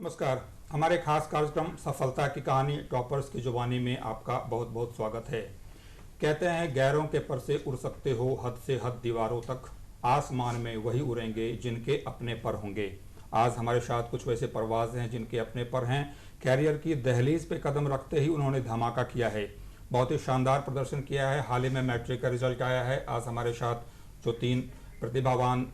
नमस्कार। हमारे खास कार्यक्रम सफलता की कहानी टॉपर्स की जुबानी में आपका बहुत बहुत स्वागत है। कहते हैं गैरों के पर से उड़ सकते हो हद से हद दीवारों तक, आसमान में वही उड़ेंगे जिनके अपने पर होंगे। आज हमारे साथ कुछ वैसे परवाज हैं जिनके अपने पर हैं। कैरियर की दहलीज पे कदम रखते ही उन्होंने धमाका किया है, बहुत ही शानदार प्रदर्शन किया है। हाल ही में मैट्रिक का रिजल्ट आया है। आज हमारे साथ जो तीन प्रतिभावान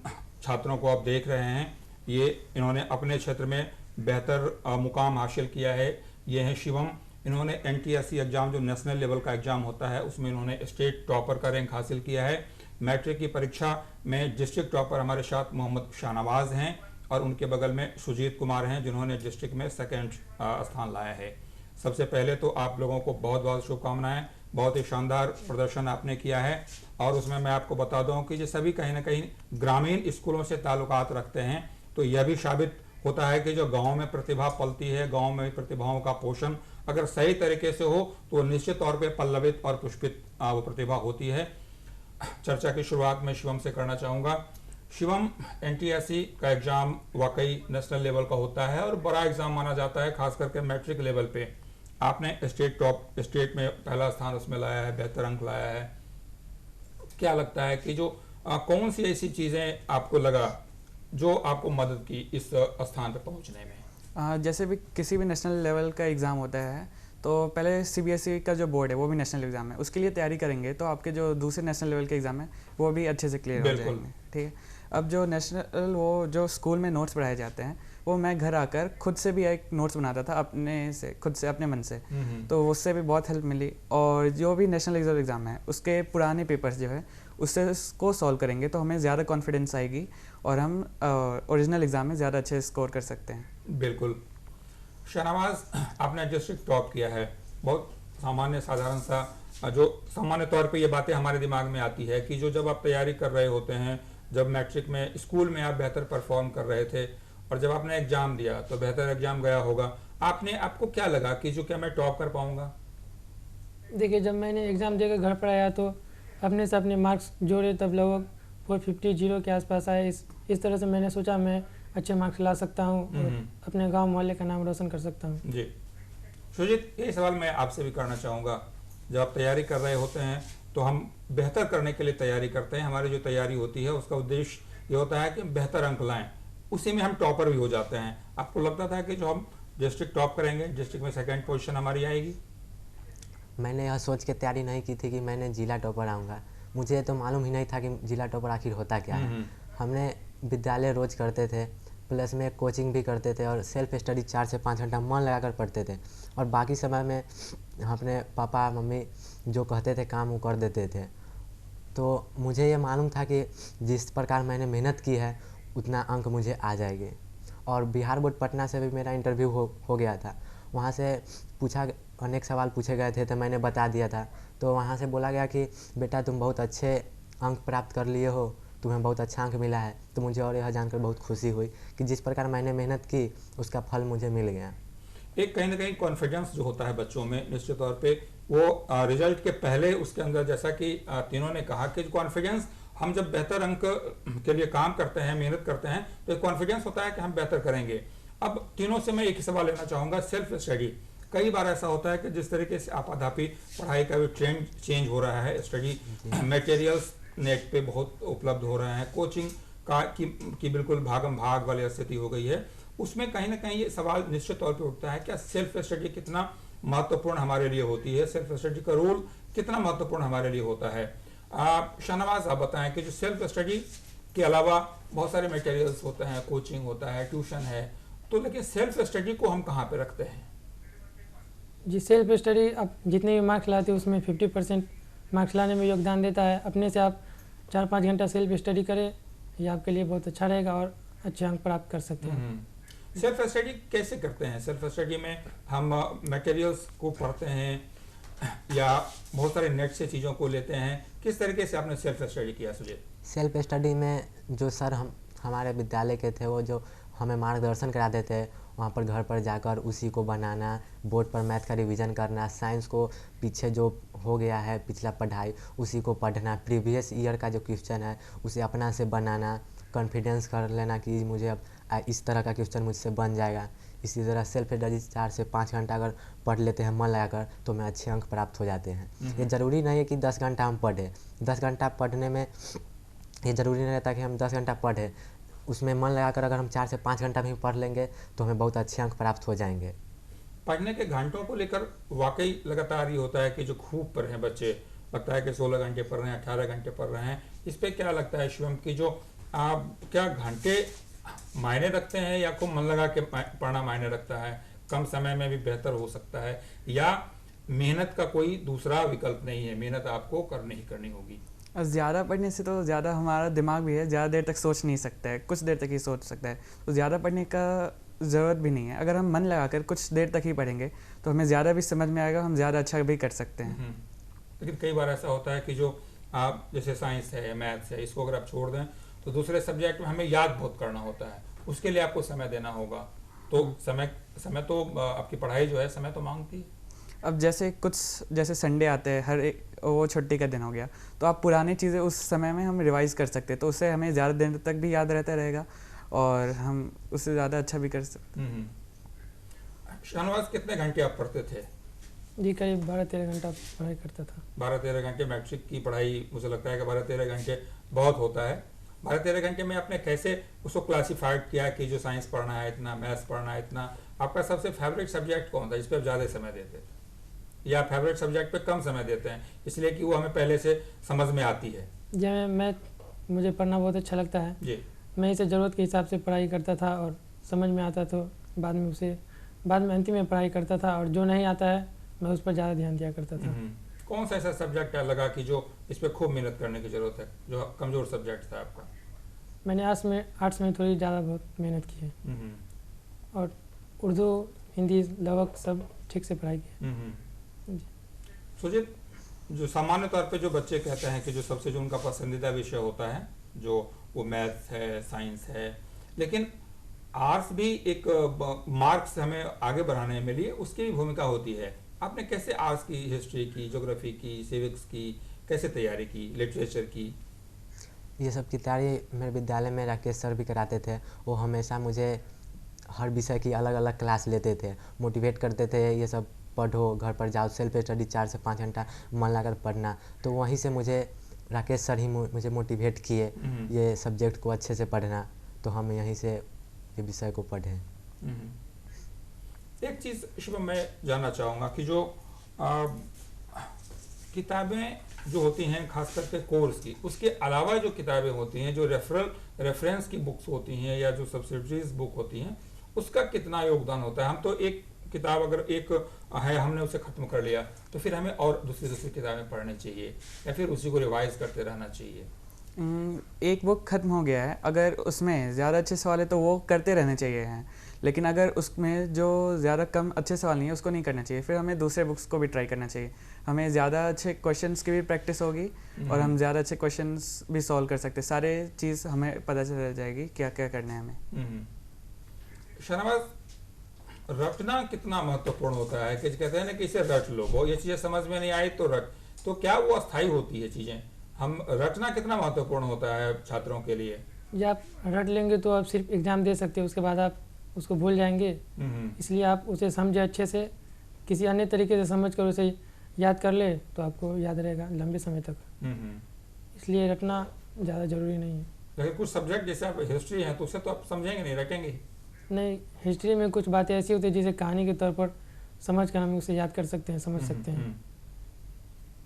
छात्रों को आप देख रहे हैं, ये इन्होंने अपने क्षेत्र में बेहतर मुकाम हासिल किया है। ये हैं शिवम। इन्होंने एनटीएससी एग्जाम, जो नेशनल लेवल का एग्जाम होता है, उसमें इन्होंने स्टेट टॉपर का रैंक हासिल किया है। मैट्रिक की परीक्षा में डिस्ट्रिक्ट टॉपर हमारे साथ मोहम्मद शाहनवाज हैं और उनके बगल में सुजीत कुमार हैं जिन्होंने डिस्ट्रिक्ट में सेकंड स्थान लाया है। सबसे पहले तो आप लोगों को बहुत बहुत शुभकामनाएं। बहुत ही शानदार प्रदर्शन आपने किया है और उसमें मैं आपको बता दूं कि ये सभी कहीं ना कहीं ग्रामीण स्कूलों से ताल्लुकात रखते हैं। तो यह भी साबित होता है कि जो गांव में प्रतिभा पलती है, गांव में प्रतिभाओं का पोषण अगर सही तरीके से हो तो निश्चित तौर पे पल्लवित और पुष्पित वो प्रतिभा होती है। चर्चा की शुरुआत में शिवम से करना चाहूँगा। शिवम, एनटीएससी का एग्ज़ाम वाकई नेशनल लेवल का होता है और बड़ा एग्ज़ाम माना जाता है, खास करके मैट्रिक लेवल पे। आपने स्टेट में पहला स्थान उसमें लाया है, बेहतर अंक लाया है। क्या लगता है कि जो कौन सी ऐसी चीज़ें आपको लगा जो आपको मदद की इस स्थान पर पहुंचने में? जैसे भी किसी भी नेशनल लेवल का एग्ज़ाम होता है तो पहले सीबीएसई का जो बोर्ड है वो भी नेशनल एग्ज़ाम है, उसके लिए तैयारी करेंगे तो आपके जो दूसरे नेशनल लेवल के एग्ज़ाम है वो भी अच्छे से क्लियर हो जाएंगे। ठीक है। अब जो नेशनल, वो जो स्कूल में नोट्स पढ़ाए जाते हैं वो मैं घर आकर खुद से भी एक नोट्स बनाता था, अपने से, खुद से, अपने मन से। तो उससे भी बहुत हेल्प मिली। और जो भी नेशनल एग्ज़ाम है उसके पुराने पेपर्स जो है उससे उसको सॉल्व करेंगे तो हमें ज़्यादा कॉन्फिडेंस आएगी और हम ओरिजिनल एग्ज़ाम में ज़्यादा अच्छे स्कोर कर सकते हैं। बिल्कुल। शाहनवाज, आपने डिस्ट्रिक्ट टॉप किया है। बहुत सामान्य साधारण सा जो सामान्य तौर पे ये बातें हमारे दिमाग में आती है कि जो जब आप तैयारी कर रहे होते हैं, जब मैट्रिक में स्कूल में आप बेहतर परफॉर्म कर रहे थे और जब आपने एग्जाम दिया तो बेहतर एग्जाम गया होगा, आपको क्या लगा कि जो क्या मैं टॉप कर पाऊंगा? देखिए, जब मैंने एग्ज़ाम देकर घर पर आया तो अपने से अपने मार्क्स जोड़े तब लगभग 450 के आसपास आए। इस तरह से मैंने सोचा मैं अच्छे मार्क्स ला सकता हूँ और अपने गांव मोहल्ले का नाम रोशन कर सकता हूँ। जी सुजीत, ये सवाल मैं आपसे भी करना चाहूँगा। जब आप तैयारी कर रहे होते हैं तो हम बेहतर करने के लिए तैयारी करते हैं। हमारी जो तैयारी होती है उसका उद्देश्य ये होता है कि बेहतर अंक लाएं, उसी में हम टॉपर भी हो जाते हैं। आपको लगता था कि जो हम डिस्ट्रिक्ट टॉप करेंगे, डिस्ट्रिक्ट में सेकेंड पोजीशन हमारी आएगी? मैंने यह सोच के तैयारी नहीं की थी कि मैंने जिला टॉपर आऊँगा। मुझे तो मालूम ही नहीं था कि जिला टॉपर आखिर होता क्या है। हमने विद्यालय रोज़ करते थे, प्लस में कोचिंग भी करते थे और सेल्फ स्टडी 4 से 5 घंटा मन लगाकर पढ़ते थे और बाकी समय में अपने पापा मम्मी जो कहते थे काम वो कर देते थे। तो मुझे ये मालूम था कि जिस प्रकार मैंने मेहनत की है उतना अंक मुझे आ जाएंगे। और बिहार बोर्ड पटना से भी मेरा इंटरव्यू हो गया था। वहाँ से अनेक सवाल पूछे गए थे तो मैंने बता दिया था। तो वहाँ से बोला गया कि बेटा तुम बहुत अच्छे अंक प्राप्त कर लिए हो, तुम्हें बहुत अच्छा अंक मिला है। तो मुझे और यह जानकर बहुत खुशी हुई कि जिस प्रकार मैंने मेहनत की उसका फल मुझे मिल गया। एक कहीं ना कहीं कॉन्फिडेंस जो होता है बच्चों में, निश्चित तौर पे वो रिजल्ट के पहले उसके अंदर, जैसा कि तीनों ने कहा कि कॉन्फिडेंस, हम जब बेहतर अंक के लिए काम करते हैं, मेहनत करते हैं, तो एक कॉन्फिडेंस होता है कि हम बेहतर करेंगे। अब तीनों से मैं एक ही सवाल लेना चाहूँगा, सेल्फ स्टडी। कई बार ऐसा होता है कि जिस तरीके से आपाधापी पढ़ाई का भी ट्रेंड चेंज हो रहा है, स्टडी मटेरियल्स नेट पे बहुत उपलब्ध हो रहे हैं, कोचिंग की बिल्कुल भागम भाग वाली स्थिति हो गई है, उसमें कहीं ना कहीं ये सवाल निश्चित तौर पे उठता है, क्या सेल्फ स्टडी कितना महत्वपूर्ण हमारे लिए होती है, सेल्फ स्टडी का रोल कितना महत्वपूर्ण हमारे लिए होता है? शाहनवाज, आप बताएं कि जो सेल्फ स्टडी के अलावा बहुत सारे मटेरियल्स होते हैं, कोचिंग होता है, ट्यूशन है, तो लेकिन सेल्फ स्टडी को हम कहाँ पे रखते हैं? जी, सेल्फ स्टडी आप जितने भी मार्क्स लाते हैं उसमें 50% मार्क्स लाने में योगदान देता है। अपने से आप 4-5 घंटा सेल्फ स्टडी करें, ये आपके लिए बहुत अच्छा रहेगा और अच्छे अंक प्राप्त कर सकते हैं। सेल्फ स्टडी कैसे करते हैं? सेल्फ स्टडी में हम मटेरियल्स को पढ़ते हैं या बहुत सारे नेट से चीज़ों को लेते हैं? किस तरीके से आपने सेल्फ स्टडी किया सुजीत? सेल्फ स्टडी में जो सर हमारे विद्यालय के थे वो जो हमें मार्गदर्शन कराते थे, वहाँ पर घर पर जाकर उसी को बनाना, बोर्ड पर मैथ का रिवीजन करना, साइंस को पीछे जो हो गया है पिछला पढ़ाई उसी को पढ़ना, प्रीवियस ईयर का जो क्वेश्चन है उसे अपना से बनाना, कॉन्फिडेंस कर लेना कि मुझे अब इस तरह का क्वेश्चन मुझसे बन जाएगा। इसी तरह सेल्फ स्टडी 4 से 5 घंटा अगर पढ़ लेते हैं मन लगाकर तो हमें अच्छे अंक प्राप्त हो जाते हैं। ये ज़रूरी नहीं है कि 10 घंटा हम पढ़ें। 10 घंटा पढ़ने में ये ज़रूरी नहीं रहता कि हम 10 घंटा पढ़ें, उसमें मन लगाकर अगर हम 4 से 5 घंटा भी पढ़ लेंगे तो हमें बहुत अच्छे अंक प्राप्त हो जाएंगे। पढ़ने के घंटों को लेकर वाकई लगातार ये होता है कि जो खूब पढ़ रहे हैं बच्चे, लगता है कि 16 घंटे पढ़ रहे हैं, 18 घंटे पढ़ रहे हैं, इस पे क्या लगता है शिवम की जो क्या घंटे मायने रखते हैं या खूब मन लगा के पढ़ना मायने रखता है, कम समय में भी बेहतर हो सकता है, या मेहनत का कोई दूसरा विकल्प नहीं है, मेहनत आपको करनी ही करनी होगी? ज़्यादा पढ़ने से तो ज़्यादा हमारा दिमाग भी है, ज़्यादा देर तक सोच नहीं सकता है, कुछ देर तक ही सोच सकता है, तो ज़्यादा पढ़ने का ज़रूरत भी नहीं है। अगर हम मन लगाकर कुछ देर तक ही पढ़ेंगे तो हमें ज़्यादा भी समझ में आएगा, हम ज़्यादा अच्छा भी कर सकते हैं। लेकिन कई बार ऐसा होता है कि जो आप जैसे साइंस है या मैथ्स है, इसको अगर आप छोड़ दें तो दूसरे सब्जेक्ट में हमें याद बहुत करना होता है, उसके लिए आपको समय देना होगा, तो समय तो आपकी पढ़ाई जो है समय तो मांगती है। अब जैसे संडे आते हैं, हर एक वो छुट्टी का दिन हो गया, तो आप पुरानी चीज़ें उस समय में हम रिवाइज़ कर सकते हैं, तो उससे हमें ज़्यादा दिन तक भी याद रहता रहेगा और हम उससे ज़्यादा अच्छा भी कर सकते हैं। शाहनवाज, कितने घंटे आप पढ़ते थे? जी करीब 12-13 घंटा पढ़ाई करता था। 12-13 घंटे मैट्रिक की पढ़ाई, मुझे लगता है कि 12-13 घंटे बहुत होता है। 12-13 घंटे में आपने कैसे उसको क्लासीफाइड किया कि जो साइंस पढ़ना है इतना, मैथ्स पढ़ना है इतना? आपका सबसे फेवरेट सब्जेक्ट कौन था जिस पर आप ज़्यादा समय देते थे, या फेवरेट सब्जेक्ट पे कम समय देते हैं इसलिए कि वो हमें पहले से समझ में आती है? जी मैथ मुझे पढ़ना बहुत अच्छा लगता है जी। मैं इसे ज़रूरत के हिसाब से पढ़ाई करता था और समझ में आता तो बाद में अंतिम में पढ़ाई करता था, और जो नहीं आता है मैं उस पर ज़्यादा ध्यान दिया करता था। कौन सा ऐसा सब्जेक्ट लगा कि जो इस पर खूब मेहनत करने की ज़रूरत है, जो कमज़ोर सब्जेक्ट था आपका? मैंने आर्ट्स में थोड़ी ज़्यादा बहुत मेहनत की है, और उर्दू हिंदी लगभग सब ठीक से पढ़ाई की। सुजीत, जो सामान्य तौर पे जो बच्चे कहते हैं कि जो सबसे जो उनका पसंदीदा विषय होता है जो वो मैथ्स है, साइंस है, लेकिन आर्ट्स भी एक मार्क्स हमें आगे बढ़ाने में लिए उसकी भी भूमिका होती है। आपने कैसे आर्ट्स की हिस्ट्री की, ज्योग्राफी की, सिविक्स की कैसे तैयारी की, लिटरेचर की? ये सब की तैयारी मेरे विद्यालय में राकेश सर भी कराते थे। वो हमेशा मुझे हर विषय की अलग अलग क्लास लेते थे, मोटिवेट करते थे, ये सब पढ़ो, घर पर जाओ, सेल्फ स्टडी 4 से 5 घंटा मन लगाकर पढ़ना। तो वहीं से मुझे राकेश सर ही मुझे मोटिवेट किए ये सब्जेक्ट को अच्छे से पढ़ना, तो हम यहीं से ये विषय को पढ़ें। एक चीज़ शिवम मैं जानना चाहूँगा कि जो किताबें जो होती हैं खास करके कोर्स की, उसके अलावा जो किताबें होती हैं, जो रेफरेंस की बुक्स होती हैं या जो सब्सिडरीज बुक होती हैं, उसका कितना योगदान होता है? हम तो एक किताब अगर एक है हमने उसे ख़त्म कर लिया तो फिर हमें और दूसरी किताबें पढ़नी चाहिए या फिर उसी को रिवाइज करते रहना चाहिए? एक बुक ख़त्म हो गया है, अगर उसमें ज़्यादा अच्छे सवाल है तो वो करते रहने चाहिए हैं, लेकिन अगर उसमें जो ज़्यादा कम अच्छे सवाल नहीं है उसको नहीं करना चाहिए, फिर हमें दूसरे बुक्स को भी ट्राई करना चाहिए। हमें ज़्यादा अच्छे क्वेश्चंस की भी प्रैक्टिस होगी और हम ज़्यादा अच्छे क्वेश्चंस भी सॉल्व कर सकते हैं, सारे चीज़ हमें पता चल जाएगी क्या क्या करना है हमें। शाहनवाज, रटना कितना महत्वपूर्ण होता है कि कहते हैं ना कि इसे रट लो, वो ये चीज़ें समझ में नहीं आई तो रट, तो क्या वो अस्थायी होती है चीज़ें? हम रटना कितना महत्वपूर्ण होता है छात्रों के लिए? जब आप रट लेंगे तो आप सिर्फ एग्ज़ाम दे सकते हो, उसके बाद आप उसको भूल जाएंगे। इसलिए आप उसे समझे अच्छे से, किसी अन्य तरीके से समझ कर उसे याद कर ले तो आपको याद रहेगा लंबे समय तक। इसलिए रटना ज़्यादा ज़रूरी नहीं है। लेकिन कुछ सब्जेक्ट जैसे आप हिस्ट्री हैं तो उसे तो आप समझेंगे नहीं, रटेंगे नहीं। हिस्ट्री में कुछ बातें ऐसी होती है जिसे कहानी के तौर पर समझ कर हम उसे याद कर सकते हैं, समझ सकते हैं।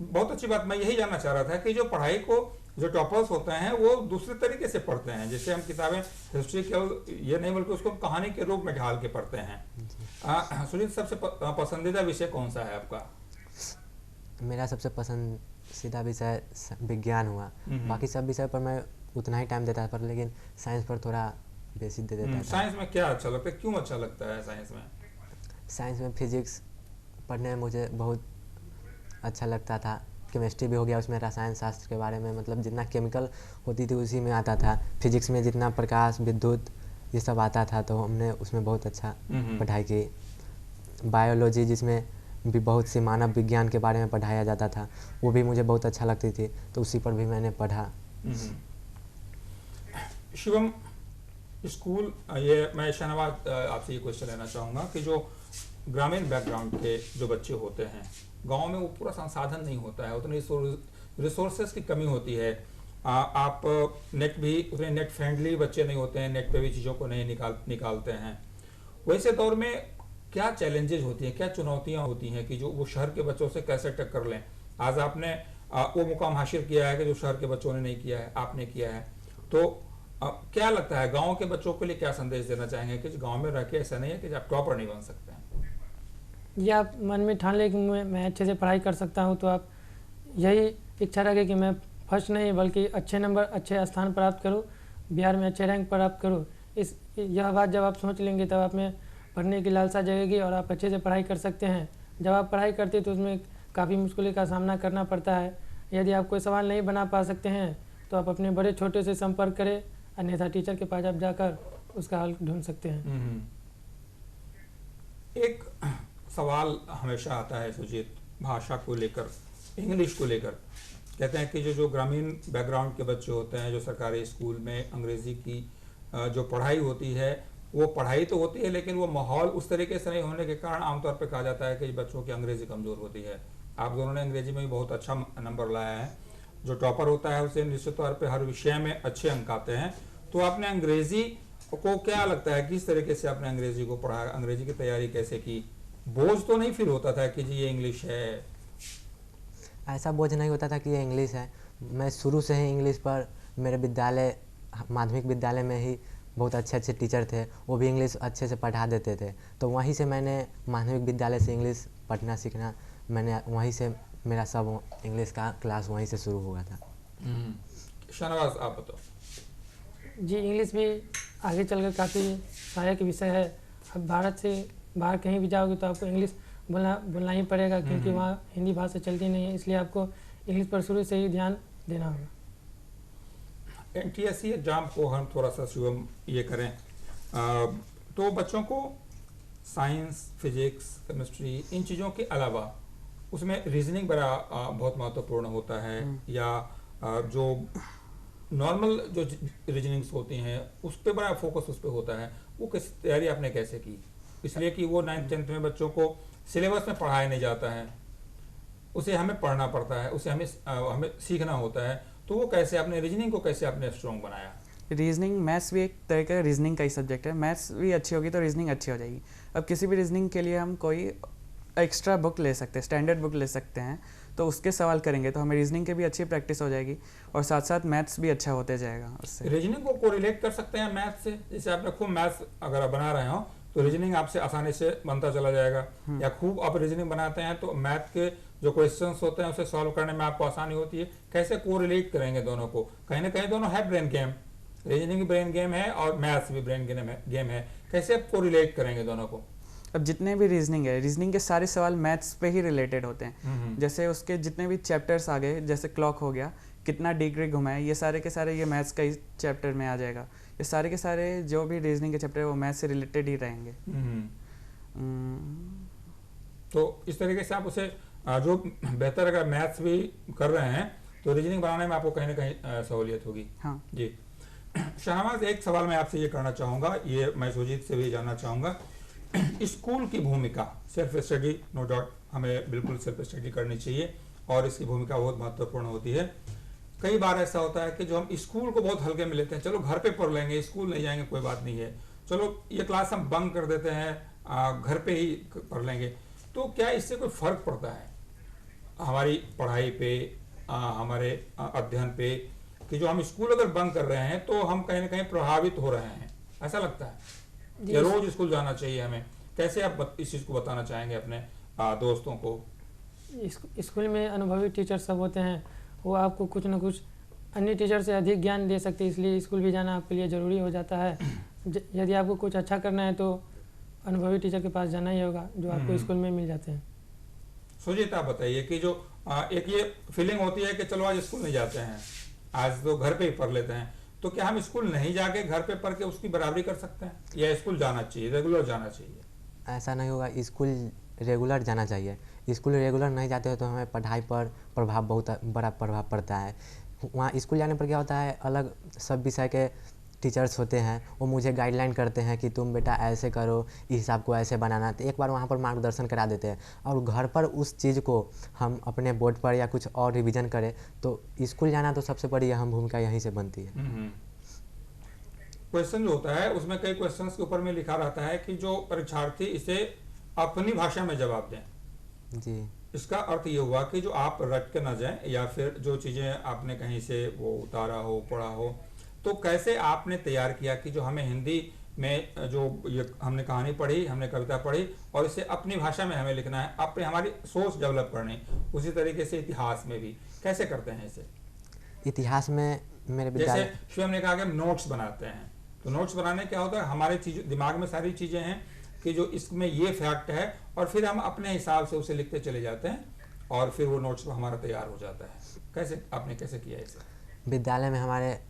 बहुत अच्छी बात। मैं यही जानना चाह रहा था कि जो पढ़ाई को जो टॉपर्स होते हैं वो दूसरे तरीके से पढ़ते हैं, जैसे हम किताबें हिस्ट्री के ये नहीं बल्कि उसको कहानी के रूप में ढाल के पढ़ते हैं। सुजीत, सबसे पसंदीदा विषय कौन सा है आपका? मेरा सबसे पसंदीदा विषय विज्ञान हुआ। बाकी सब विषय पर मैं उतना ही टाइम देता था, पर लेकिन साइंस पर थोड़ा बेसिक दे देता था। साइंस में क्या अच्छा लगता है, क्यों अच्छा लगता है साइंस में? साइंस में फिजिक्स पढ़ने में मुझे बहुत अच्छा लगता था। केमिस्ट्री भी हो गया, उसमें रसायन शास्त्र के बारे में, मतलब जितना केमिकल होती थी उसी में आता था। फिजिक्स में जितना प्रकाश, विद्युत ये सब आता था, तो हमने उसमें बहुत अच्छा पढ़ाई की। बायोलॉजी जिसमें भी बहुत सी मानव विज्ञान के बारे में पढ़ाया जाता था, वो भी मुझे बहुत अच्छा लगती थी, तो उसी पर भी मैंने पढ़ा। शिवम, स्कूल ये मैं शाहनवाज आपसे ये क्वेश्चन लेना चाहूँगा कि जो ग्रामीण बैकग्राउंड के जो बच्चे होते हैं, गांव में वो पूरा संसाधन नहीं होता है, उतने रिसोर्सेज की कमी होती है। आप नेट भी उतने नेट फ्रेंडली बच्चे नहीं होते हैं, नेट पे भी चीज़ों को नहीं निकालते हैं। वैसे दौर में क्या चैलेंजेस होती हैं, क्या चुनौतियां होती हैं कि जो वो शहर के बच्चों से कैसे टक्कर लें? आज आपने वो मुकाम हासिल किया है कि जो शहर के बच्चों ने नहीं किया है, आपने किया है। तो क्या लगता है गांव के बच्चों के लिए क्या संदेश देना चाहेंगे कि गांव में रह के ऐसा नहीं है कि आप टॉपर नहीं बन सकते हैं? ये आप मन में ठान ले कि मैं अच्छे से पढ़ाई कर सकता हूँ, तो आप यही इच्छा रखें कि मैं फर्स्ट नहीं बल्कि अच्छे नंबर, अच्छे स्थान प्राप्त करूँ, बिहार में अच्छे रैंक प्राप्त करूँ। यह बात जब आप सोच लेंगे तब आप में पढ़ने की लालसा जगेगी और आप अच्छे से पढ़ाई कर सकते हैं। जब आप पढ़ाई करते हैं तो उसमें काफ़ी मुश्किलों का सामना करना पड़ता है। यदि आप कोई सवाल नहीं बना पा सकते हैं तो आप अपने बड़े छोटे से संपर्क करें, अन्यथा टीचर के पास आप जाकर उसका हल ढूंढ सकते हैं। एक सवाल हमेशा आता है सुजीत, भाषा को लेकर, इंग्लिश को लेकर। कहते हैं कि जो ग्रामीण बैकग्राउंड के बच्चे होते हैं, जो सरकारी स्कूल में अंग्रेज़ी की जो पढ़ाई होती है, वो पढ़ाई तो होती है लेकिन वो माहौल उस तरीके से नहीं होने के कारण आमतौर पर कहा जाता है कि बच्चों की अंग्रेज़ी कमज़ोर होती है। आप दोनों ने अंग्रेज़ी में भी बहुत अच्छा नंबर लाया है। जो टॉपर होता है उसे निश्चित तौर पर हर विषय में अच्छे अंक आते हैं। तो आपने अंग्रेज़ी को क्या लगता है किस तरीके से आपने अंग्रेज़ी को पढ़ा, अंग्रेज़ी की तैयारी कैसे की? बोझ तो नहीं फील होता था कि जी ये इंग्लिश है? ऐसा बोझ नहीं होता था कि ये इंग्लिश है। मैं शुरू से ही इंग्लिश पर, मेरे विद्यालय माध्यमिक विद्यालय में ही बहुत अच्छे अच्छे टीचर थे, वो भी इंग्लिश अच्छे से पढ़ा देते थे। तो वहीं से मैंने माध्यमिक विद्यालय से इंग्लिश पढ़ना सीखना, मैंने वहीं से मेरा सब इंग्लिश का क्लास वहीं से शुरू हुआ था। शाहनवाज, आप बताओ। जी, इंग्लिश भी आगे चलकर काफ़ी सहायक विषय है। अब भारत से बाहर कहीं भी जाओगे तो आपको इंग्लिश बोलना ही पड़ेगा, क्योंकि वहाँ हिंदी भाषा चलती नहीं है, इसलिए आपको इंग्लिश पर शुरू से ही ध्यान देना होगा। NTSC एग्जाम को हम थोड़ा सा शिवम ये करें तो बच्चों को साइंस, फिजिक्स, केमिस्ट्री, इन चीज़ों के अलावा उसमें रीजनिंग बड़ा बहुत महत्वपूर्ण होता है, या जो नॉर्मल जो रीजनिंग्स होती हैं उस पर बड़ा फोकस उस पर होता है। वो किस तैयारी आपने कैसे की? इसलिए कि वो 9th 10th में बच्चों को सिलेबस में पढ़ाया नहीं जाता है, उसे हमें पढ़ना पड़ता है, उसे हमें सीखना होता है। तो वो कैसे आपने रीजनिंग को कैसे आपने स्ट्रॉन्ग बनाया? रीजनिंग, मैथ्स भी एक तरह का रीजनिंग का ही सब्जेक्ट है। मैथ्स भी अच्छी होगी तो रीजनिंग अच्छी हो जाएगी। अब किसी भी रीजनिंग के लिए हम कोई एक्स्ट्रा बुक ले सकते हैं, स्टैंडर्ड बुक ले सकते हैं, तो उसके सवाल करेंगे तो हमें रीजनिंग के भी अच्छी प्रैक्टिस हो जाएगी और साथ साथ मैथ्स भी अच्छा होते जाएगा उससे। रीजनिंग को कोरिलेट कर सकते हैं मैथ्स से? जैसे आपने खूब मैथ्स अगर बना रहे हो तो रीजनिंग आपसे आसानी से बनता चला जाएगा, या खूब आप रीजनिंग बनाते हैं तो मैथ के जो क्वेश्चंस होते हैं उसे सॉल्व करने में आपको आसानी होती है। कैसे कोरिलेट करेंगे दोनों को? कहीं ना कहीं दोनों है ब्रेन गेम, रीजनिंग भी ब्रेन गेम है और मैथ्स भी ब्रेन गेम है। कैसे आप कोरिलेट करेंगे दोनों को? अब जितने भी रीजनिंग है, रीजनिंग के सारे सवाल मैथ्स पे ही रिलेटेड होते हैं। जैसे उसके जितने भी चैप्टर्स आ गए, जैसे क्लॉक हो गया, कितना डिग्री घुमाए, ये सारे के सारे ये मैथ्स का ही चैप्टर में आ जाएगा। ये सारे के सारे जो भी रीजनिंग के चैप्टर है वो मैथ्स से रिलेटेड ही रहेंगे। तो इस तरीके से आप उसे जो बेहतर अगर मैथ्स भी कर रहे हैं तो रीजनिंग बनाने में आपको कहीं ना कहीं सहूलियत होगी। हाँ जी। शाहनवाज, एक सवाल मैं आपसे ये करना चाहूँगा, ये मैं सुजीत से भी जानना चाहूँगा। स्कूल की भूमिका, सेल्फ स्टडी, नो डाउट हमें बिल्कुल सेल्फ स्टडी करनी चाहिए और इसकी भूमिका बहुत महत्वपूर्ण होती है। कई बार ऐसा होता है कि जो हम स्कूल को बहुत हल्के में लेते हैं, चलो घर पे पढ़ लेंगे, स्कूल नहीं जाएंगे कोई बात नहीं है, चलो ये क्लास हम बंक कर देते हैं, घर पे ही पढ़ लेंगे। तो क्या इससे कोई फर्क पड़ता है हमारी पढ़ाई पे, हमारे अध्ययन पे, कि जो हम स्कूल अगर बंक कर रहे हैं तो हम कहीं ना कहीं प्रभावित हो रहे हैं? ऐसा लगता है या रोज स्कूल जाना चाहिए हमें? कैसे आप इस चीज़ को बताना चाहेंगे अपने दोस्तों को? स्कूल में अनुभवी टीचर सब होते हैं, वो आपको कुछ न कुछ अन्य टीचर से अधिक ज्ञान दे सकते हैं, इसलिए स्कूल भी जाना आपके लिए ज़रूरी हो जाता है। यदि आपको कुछ अच्छा करना है तो अनुभवी टीचर के पास जाना ही होगा, जो आपको स्कूल में मिल जाते हैं। सुजीत, आप बताइए कि जो एक ये फीलिंग होती है कि चलो आज स्कूल नहीं जाते हैं, आज तो घर पे ही पढ़ लेते हैं, तो क्या हम स्कूल नहीं जाके घर पे पढ़ के उसकी बराबरी कर सकते हैं, या स्कूल जाना चाहिए, रेगुलर जाना चाहिए? ऐसा नहीं होगा, स्कूल रेगुलर जाना चाहिए। स्कूल रेगुलर नहीं जाते हो तो हमें पढ़ाई पर बहुत बड़ा प्रभाव पड़ता है। वहाँ स्कूल जाने पर क्या होता है, अलग सब विषय के टीचर्स होते हैं वो मुझे गाइडलाइन करते हैं कि तुम बेटा ऐसे करो, इस हिसाब को ऐसे बनाना। तो एक बार वहाँ पर मार्गदर्शन करा देते हैं और घर पर उस चीज़ को हम अपने बोर्ड पर या कुछ और रिवीजन करें तो स्कूल जाना तो सबसे बड़ी अहम भूमिका यहीं से बनती है। क्वेश्चन जो होता है उसमें कई क्वेश्चंस के ऊपर में लिखा रहता है कि जो परीक्षार्थी इसे अपनी भाषा में जवाब दें। जी, इसका अर्थ ये हुआ कि जो आप रट के ना जाएं या फिर जो चीज़ें आपने कहीं से वो उतारा हो, पढ़ा हो, तो कैसे आपने तैयार किया कि जो हमें हिंदी में जो ये हमने कहानी पढ़ी, हमने कविता पढ़ी और इसे अपनी भाषा में हमें लिखना है, अपने हमारी सोच डेवलप करनी। उसी तरीके से इतिहास में भी कैसे करते हैं इसे? इतिहास में मेरे जैसे विद्यालय शिवम ने कहा कि हम नोट्स बनाते हैं, तो नोट्स बनाने क्या होता है, हमारे चीज दिमाग में सारी चीज़ें हैं कि जो इसमें ये फैक्ट है और फिर हम अपने हिसाब से उसे लिखते चले जाते हैं और फिर वो नोट्स हमारा तैयार हो जाता है। कैसे आपने कैसे किया इसे? विद्यालय में हमारे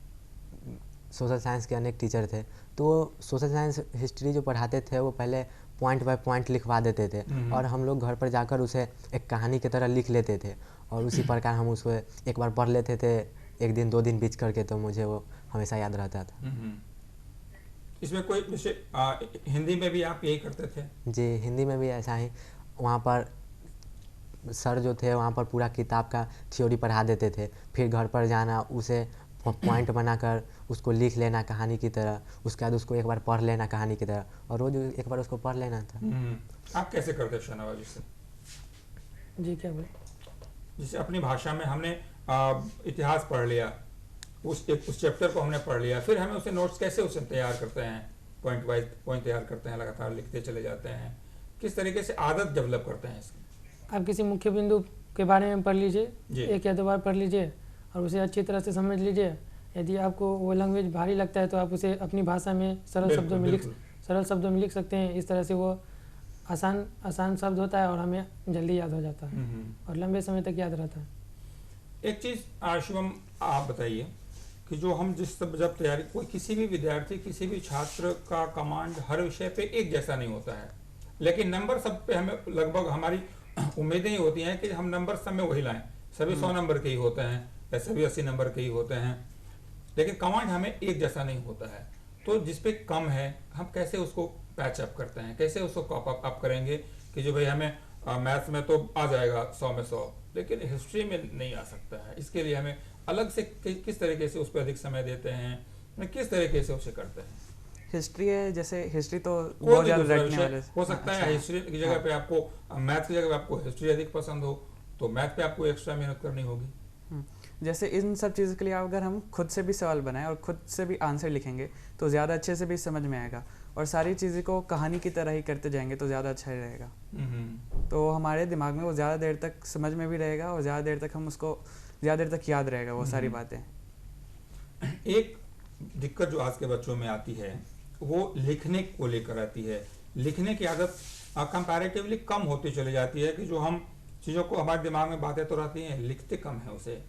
सोशल साइंस के अनेक टीचर थे, तो वो सोशल साइंस हिस्ट्री जो पढ़ाते थे वो पहले पॉइंट बाय पॉइंट लिखवा देते थे और हम लोग घर पर जाकर उसे एक कहानी की तरह लिख लेते थे और उसी प्रकार हम उसको एक बार पढ़ लेते थे, एक दिन 2 दिन बीच करके, तो मुझे वो हमेशा याद रहता था। इसमें कोई जैसे हिंदी में भी आप यही करते थे? जी, हिंदी में भी ऐसा ही। वहाँ पर सर जो थे वहाँ पर पूरा किताब का थ्योरी पढ़ा देते थे, फिर घर पर जाना उसे पॉइंट बनाकर उसको लिख लेना कहानी की तरह, उसके बाद उसको एक बार पढ़ लेना कहानी की तरह और रोज एक बार उसको पढ़ लेना था। आप कैसे करते शाहनवाज जी से? जी क्या बोले? जैसे अपनी भाषा में हमने इतिहास पढ़ लिया, उस चैप्टर को हमने पढ़ लिया, फिर हमें उसे नोट्स कैसे उसे तैयार करते हैं, पॉइंट वाइज पॉइंट तैयार करते हैं, लगातार लिखते चले जाते हैं, किस तरीके से आदत डेवलप करते हैं इसकी? आप किसी मुख्य बिंदु के बारे में पढ़ लीजिए, जी। 1 या 2 बार पढ़ लीजिए और उसे अच्छी तरह से समझ लीजिए। यदि आपको वो लैंग्वेज भारी लगता है तो आप उसे अपनी भाषा में सरल शब्दों में लिख सकते हैं। इस तरह से वो आसान शब्द होता है और हमें जल्दी याद हो जाता है और लंबे समय तक याद रहता है। एक चीज़ शिवम आप बताइए कि जो हम जब तैयारी, कोई किसी भी विद्यार्थी, किसी भी छात्र का कमांड हर विषय पे एक जैसा नहीं होता है, लेकिन नंबर सब पे हमें लगभग हमारी उम्मीदें ही होती हैं कि हम नंबर सब में वही लाएं, सभी 100 नंबर के ही होते हैं या सभी 80 नंबर के ही होते हैं, लेकिन कमांड हमें एक जैसा नहीं होता है। तो जिसपे कम है हम कैसे उसको पैच अप करते हैं, कैसे उसको कॉप अप करेंगे कि जो भाई हमें मैथ्स में तो आ जाएगा 100 में 100, लेकिन हिस्ट्री में नहीं आ सकता है, इसके लिए हमें अलग से किस तरीके से उस पर अधिक समय देते हैं, किस तरीके से उसे करते हैं? हिस्ट्री है, जैसे हिस्ट्री तो बहुत ज़्यादा रटने वाले हो सकता है, हिस्ट्री की जगह पे आपको मैथ की जगह पे आपको हिस्ट्री अधिक पसंद हो तो मैथ पे आपको एक्स्ट्रा मेहनत करनी होगी। जैसे इन सब चीज़ों के लिए अगर हम खुद से भी सवाल बनाएं और खुद से भी आंसर लिखेंगे तो ज़्यादा अच्छे से भी समझ में आएगा और सारी चीज़ें को कहानी की तरह ही करते जाएंगे तो ज़्यादा अच्छा रहेगा। तो हमारे दिमाग में वो ज़्यादा देर तक समझ में भी रहेगा और ज़्यादा देर तक हम उसको ज़्यादा देर तक याद रहेगा वो सारी बातें। एक दिक्कत जो आज के बच्चों में आती है वो लिखने को लेकर आती है। लिखने की आदत कंपैरेटिवली कम होती चली जाती है कि जो हम चीज़ों को, हमारे दिमाग में बातें तो रहती हैं, लिखते कम है उसे।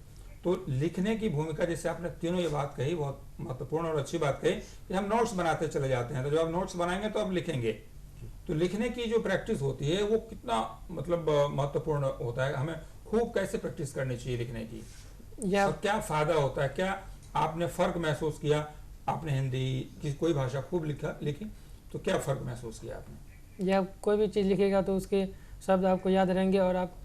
तो लिखने की भूमिका, जैसे आपने तीनों ये बात कही, बहुत महत्वपूर्ण और अच्छी बात कही कि हम नोट्स बनाते चले जाते हैं, तो जब आप नोट्स बनाएंगे तो आप लिखेंगे। तो लिखने की जो प्रैक्टिस होती है वो कितना मतलब महत्वपूर्ण होता है, हमें खूब कैसे प्रैक्टिस करनी चाहिए लिखने की, या क्या फ़ायदा होता है? क्या आपने फ़र्क महसूस किया? आपने हिंदी की कोई भाषा खूब लिखी तो क्या फ़र्क महसूस किया आपने? या कोई भी चीज़ लिखेगा तो उसके शब्द आपको याद रहेंगे और आप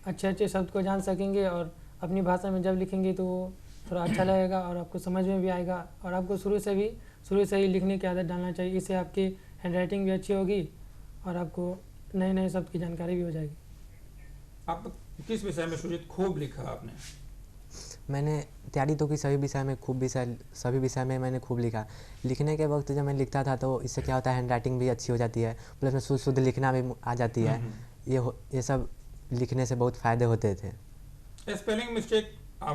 अच्छे शब्द को जान सकेंगे और अपनी भाषा में जब लिखेंगे तो वो थोड़ा अच्छा लगेगा और आपको समझ में भी आएगा। और आपको शुरू से ही लिखने की आदत डालना चाहिए, इससे आपकी हैंडराइटिंग भी अच्छी होगी और आपको नए शब्द की जानकारी भी हो जाएगी। आप किस विषय में सुजीत खूब लिखा आपने? मैंने तैयारी तो की सभी विषय में मैंने खूब लिखा। लिखने के वक्त जब मैं लिखता था तो इससे क्या होता है, हैंडराइटिंग भी अच्छी हो जाती है, प्लस में शुद्ध लिखना भी आ जाती है। ये सब लिखने से बहुत फ़ायदे होते थे। स्पेलिंग मिस्टेक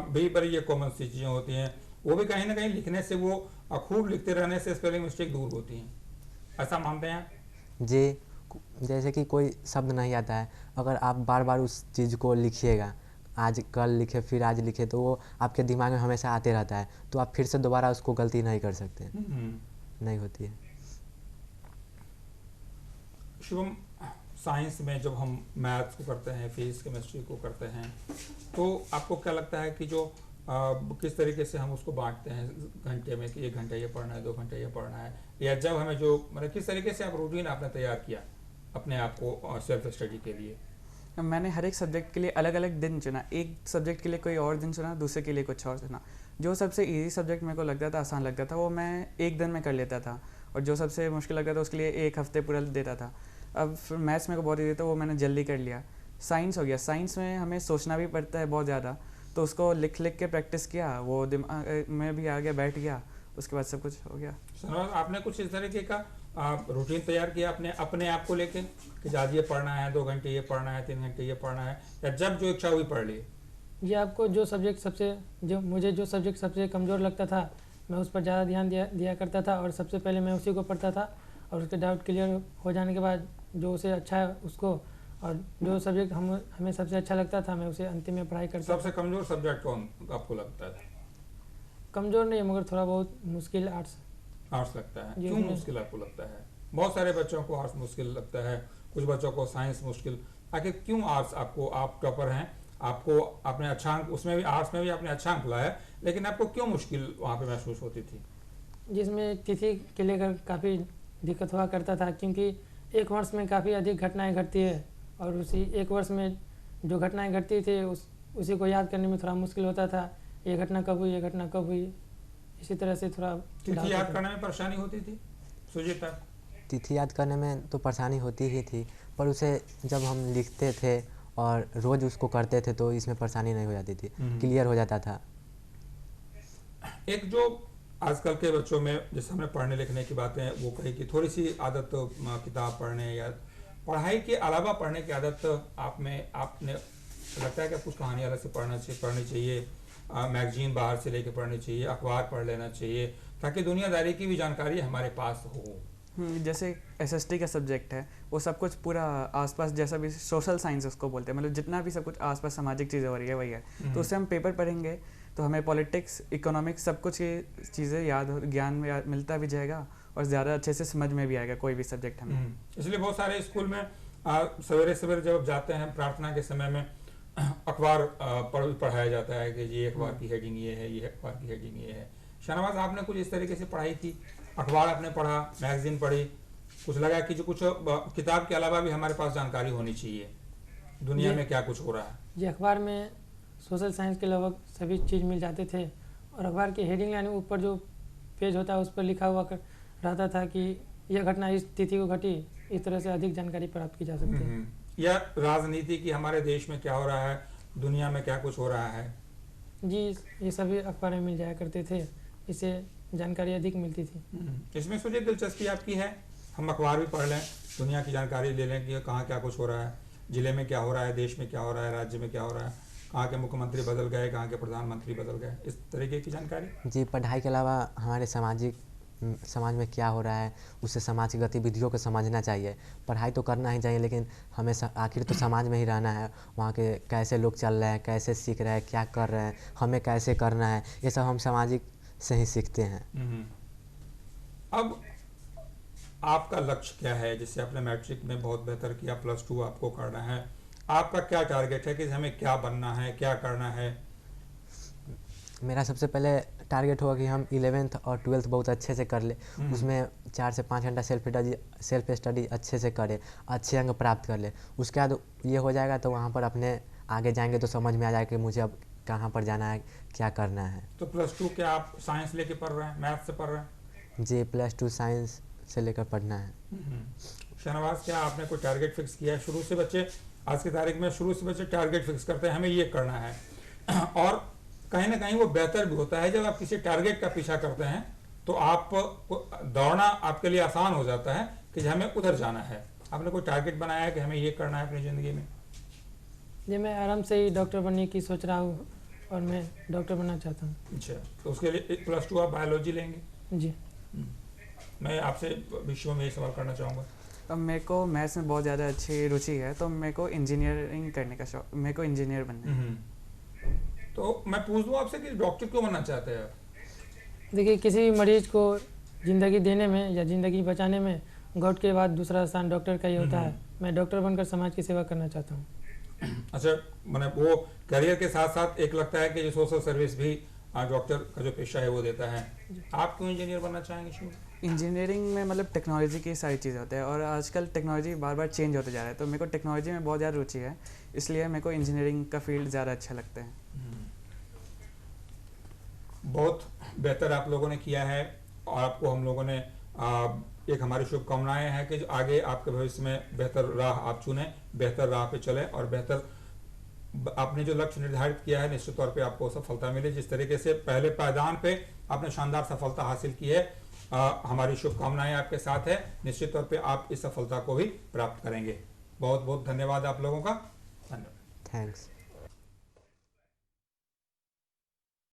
भी बड़ी ये कॉमन सी चीज़ें होती हैं, वो भी कहीं ना कहीं लिखने से, वो खूब लिखते रहने से स्पेलिंग मिस्टेक दूर होती हैं, ऐसा मानते हैं आप? जी, जैसे कि कोई शब्द नहीं आता है, अगर आप बार बार उस चीज़ को लिखिएगा, आज कल लिखे फिर आज लिखे, तो वो आपके दिमाग में हमेशा आते रहता है, तो आप फिर से दोबारा उसको गलती नहीं कर सकते, नहीं होती है। शुभम, साइंस में जब हम मैथ्स को करते हैं, फिजिक्स केमिस्ट्री को करते हैं, तो आपको क्या लगता है कि जो किस तरीके से हम उसको बांटते हैं घंटे में कि 1 घंटा ये पढ़ना है, 2 घंटे ये पढ़ना है, या जब हमें जो मतलब किस तरीके से आप रूटीन आपने तैयार किया अपने आप को सेल्फ स्टडी के लिए? मैंने हर एक सब्जेक्ट के लिए अलग अलग दिन चुना, एक सब्जेक्ट के लिए कोई और दिन चुना, दूसरे के लिए कुछ और चुना। जो सबसे इजी सब्जेक्ट मेरे को लगता था, आसान लगता था, वो मैं 1 दिन में कर लेता था, और जो सबसे मुश्किल लगता था उसके लिए 1 हफ्ते पूरा देता था। अब फिर मैथ्स मेरे को बहुत ईजी था, वो मैंने जल्दी कर लिया। साइंस हो गया, साइंस में हमें सोचना भी पड़ता है बहुत ज़्यादा, तो उसको लिख लिख के प्रैक्टिस किया, वो दिमाग में भी आ गया, बैठ गया, उसके बाद सब कुछ हो गया। सनवाज, आपने कुछ इस तरीके का रूटीन तैयार किया अपने आप को लेके कि आज ये पढ़ना है, 2 घंटे ये पढ़ना है, 3 घंटे ये पढ़ना है, या जब जो इच्छा हुई पढ़ ली? ये आपको जो सब्जेक्ट सबसे कमज़ोर लगता था, मैं उस पर ज़्यादा ध्यान दिया करता था, और सबसे पहले मैं उसी को पढ़ता था, और उसके डाउट क्लियर हो जाने के बाद जो उसे अच्छा है उसको, और जो सब्जेक्ट हमें सबसे अच्छा लगता था मैं उसे अंतिम में पढ़ाई करता था। सबसे कमज़ोर सब्जेक्ट कौन आपको लगता है? कमज़ोर नहीं, मगर थोड़ा बहुत मुश्किल आर्ट्स लगता है। क्यों मुश्किल आपको लगता है? बहुत सारे बच्चों को आर्ट्स मुश्किल लगता है, कुछ बच्चों को साइंस मुश्किल। आखिर क्यों आर्ट्स आपको, आप टॉपर हैं, आपको आपने अच्छा अंक, उसमें भी आर्ट्स में भी आपने अच्छा अंक लाया, लेकिन आपको क्यों मुश्किल वहाँ पे महसूस होती थी? जिसमें तिथि के लेकर काफ़ी दिक्कत हुआ करता था, क्योंकि एक वर्ष में काफ़ी अधिक घटनाएं घटती है, और उसी एक वर्ष में जो घटनाएं घटती थी उसी को याद करने में थोड़ा मुश्किल होता था। ये घटना कब हुई, ये घटना कब हुई, इसी तरह से थोड़ा तिथि याद करने में परेशानी होती थी सुजीत? तिथि याद करने में तो परेशानी होती ही थी, पर उसे जब हम लिखते थे और रोज़ उसको करते थे तो इसमें परेशानी नहीं हो जाती थी, क्लियर हो जाता था। एक जो आजकल के बच्चों में, जैसे हमने पढ़ने लिखने की बातें वो कही कि थोड़ी सी आदत किताब पढ़ने या पढ़ाई के अलावा पढ़ने की आदत आपने लगता है कि कुछ कहानी अलग से पढ़नी चाहिए, मैगजीन बाहर से लेके पढ़नी चाहिए, अखबार पढ़ लेना चाहिए, ताकि दुनियादारी की भी जानकारी हमारे पास हो? जैसे एसएसटी का सब्जेक्ट है, वो सब कुछ पूरा आसपास, जैसा भी सोशल साइंस उसको बोलते हैं, मतलब जितना भी सब कुछ आसपास सामाजिक चीज़ें हो रही है वही है। तो उससे हम पेपर पढ़ेंगे तो हमें पॉलिटिक्स, इकोनॉमिक्स, सब कुछ की चीज़ें ज्ञान में मिलता भी जाएगा, और ज़्यादा अच्छे से समझ में भी आएगा कोई भी सब्जेक्ट हमें। इसलिए बहुत सारे स्कूल में सवेरे सवेरे जब जाते हैं प्रार्थना के समय में अखबार पढ़ाया जाता है कि ये अखबार की हेडिंग ये है, ये अखबार की हेडिंग ये है। शाहनवाज, आपने कुछ इस तरीके से पढ़ाई की? अखबार आपने पढ़ा, मैगजीन पढ़ी, कुछ लगा कि जो कुछ किताब के अलावा भी हमारे पास जानकारी होनी चाहिए दुनिया में क्या कुछ हो रहा है? ये अखबार में सोशल साइंस के लगभग सभी चीज़ मिल जाते थे, और अखबार की हेडिंग लाइन ऊपर जो पेज होता है उस पर लिखा हुआ रहता था कि यह घटना इस तिथि को घटी। इस तरह से अधिक जानकारी प्राप्त की जा सकती है। या राजनीति की हमारे देश में क्या हो रहा है, दुनिया में क्या कुछ हो रहा है? जी, ये सभी अखबार में मिल जाया करते थे, इससे जानकारी अधिक मिलती थी। इसमें सोचिए दिलचस्पी आपकी है, हम अखबार भी पढ़ लें, दुनिया की जानकारी ले लें कि कहाँ क्या कुछ हो रहा है, जिले में क्या हो रहा है, देश में क्या हो रहा है, राज्य में क्या हो रहा है, कहाँ के मुख्यमंत्री बदल गए, कहाँ के प्रधानमंत्री बदल गए, इस तरीके की जानकारी। जी, पढ़ाई के अलावा हमारे समाज में क्या हो रहा है, उससे समाज की गतिविधियों को समझना चाहिए। पढ़ाई तो करना ही चाहिए, लेकिन हमें आखिर तो समाज में ही रहना है, वहाँ के कैसे लोग चल रहे हैं, कैसे सीख रहे हैं, क्या कर रहे हैं, हमें कैसे करना है, ये सब हम सामाजिक से ही सीखते हैं। अब आपका लक्ष्य क्या है? जैसे आपने मैट्रिक में बहुत बेहतर किया, +2 आपको करना है, आपका क्या टारगेट है कि हमें क्या बनना है, क्या करना है? मेरा सबसे पहले टारगेट होगा कि हम 11th और 12th बहुत अच्छे से कर ले, उसमें 4 से 5 घंटा सेल्फ स्टडी अच्छे से करें, अच्छे अंक प्राप्त कर ले। उसके बाद ये हो जाएगा तो वहाँ पर अपने आगे जाएंगे तो समझ में आ जाएगा कि मुझे अब कहाँ पर जाना है, क्या करना है। तो +2 क्या आप साइंस लेके पढ़ रहे हैं, मैथ से पढ़ रहे हैं? जी, +2 साइंस से लेकर पढ़ना है। शाहनवाज, क्या आपने कोई टारगेट फिक्स किया है? शुरू से बच्चे, आज की तारीख में शुरू से बच्चे टारगेट फिक्स करते हैं, हमें ये करना है, और कहीं ना कहीं वो बेहतर भी होता है। जब आप किसी टारगेट का पीछा करते हैं तो आप दौड़ना आपके लिए आसान हो जाता है कि हमें उधर जाना है। आपने कोई टारगेट बनाया है कि हमें ये करना है अपनी ज़िंदगी में? जी, मैं आराम से ही डॉक्टर बनने की सोच रहा हूँ, और मैं डॉक्टर बनना चाहता हूँ। अच्छा, तो उसके लिए +2 आप बायोलॉजी लेंगे? जी। मैं आपसे विश्व में ये सवाल करना चाहूँगा। अब मेरे को मैथ्स में बहुत ज़्यादा अच्छी रुचि है, तो मेरे को इंजीनियरिंग करने का शौक, मेरे को इंजीनियर बनना है। तो मैं पूछ दूँ आपसे कि डॉक्टर क्यों बनना चाहते हैं आप? देखिए, किसी भी मरीज को ज़िंदगी देने में या ज़िंदगी बचाने में गॉड के बाद दूसरा स्थान डॉक्टर का ही होता है। मैं डॉक्टर बनकर समाज की सेवा करना चाहता हूँ। अच्छा, मैंने वो करियर के साथ साथ एक लगता है कि जो सोशल सर्विस भी डॉक्टर का जो पेशा है वो देता है। आप क्यों इंजीनियर बनना चाहेंगे शिव? इंजीनियरिंग में मतलब टेक्नोलॉजी की सारी चीज़ें होती है और आजकल टेक्नोलॉजी बार बार चेंज होते जा रहा है, तो मेरे को टेक्नोलॉजी में बहुत ज़्यादा रुचि है, इसलिए मेरे को इंजीनियरिंग का फील्ड ज़्यादा अच्छा लगता है। बहुत बेहतर आप लोगों ने किया है और आपको हम लोगों ने एक हमारी शुभकामनाएं हैं कि जो आगे आपके भविष्य में बेहतर राह आप चुने, बेहतर राह पे चले और बेहतर आपने जो लक्ष्य निर्धारित किया है निश्चित तौर पे आपको सफलता मिले। जिस तरीके से पहले पायदान पे आपने शानदार सफलता हासिल की है, हमारी शुभकामनाएं आपके साथ है। निश्चित तौर पे आप इस सफलता को भी प्राप्त करेंगे। बहुत बहुत धन्यवाद आप लोगों का। धन्यवाद। थैंक्स।